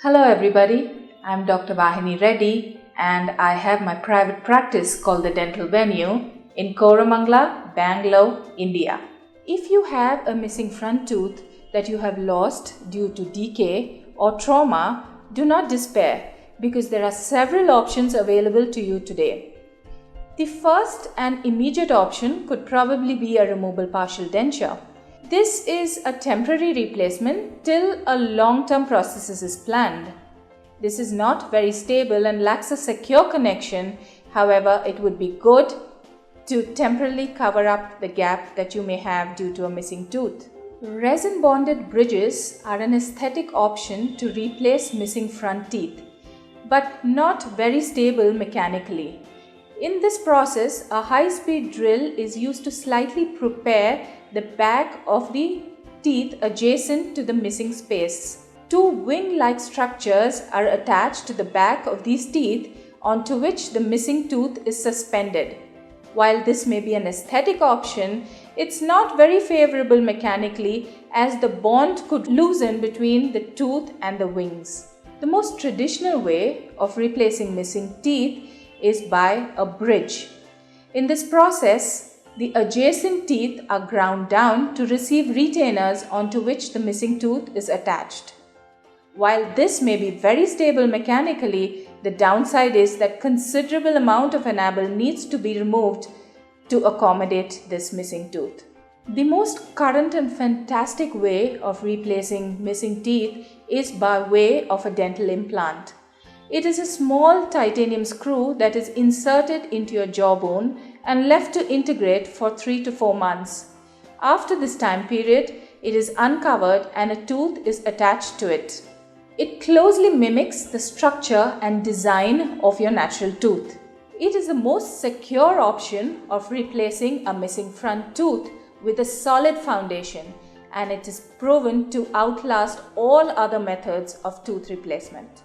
Hello everybody, I'm Dr. Vahini Reddy and I have my private practice called the Dental Venue in Koramangala, Bangalore, India. If you have a missing front tooth that you have lost due to decay or trauma, do not despair because there are several options available to you today. The first and immediate option could probably be a removable partial denture. This is a temporary replacement till a long-term prosthesis is planned. This is not very stable and lacks a secure connection. However, it would be good to temporarily cover up the gap that you may have due to a missing tooth. Resin bonded bridges are an aesthetic option to replace missing front teeth, but not very stable mechanically. In this process, a high-speed drill is used to slightly prepare the back of the teeth adjacent to the missing space. Two wing-like structures are attached to the back of these teeth onto which the missing tooth is suspended. While this may be an aesthetic option, it's not very favorable mechanically as the bond could loosen between the tooth and the wings. The most traditional way of replacing missing teeth is by a bridge. In this process, the adjacent teeth are ground down to receive retainers onto which the missing tooth is attached. While this may be very stable mechanically, the downside is that considerable amount of enamel needs to be removed to accommodate this missing tooth. The most current and fantastic way of replacing missing teeth is by way of a dental implant. It is a small titanium screw that is inserted into your jawbone and left to integrate for 3 to 4 months. After this time period, it is uncovered and a tooth is attached to it. It closely mimics the structure and design of your natural tooth. It is the most secure option of replacing a missing front tooth with a solid foundation, and it is proven to outlast all other methods of tooth replacement.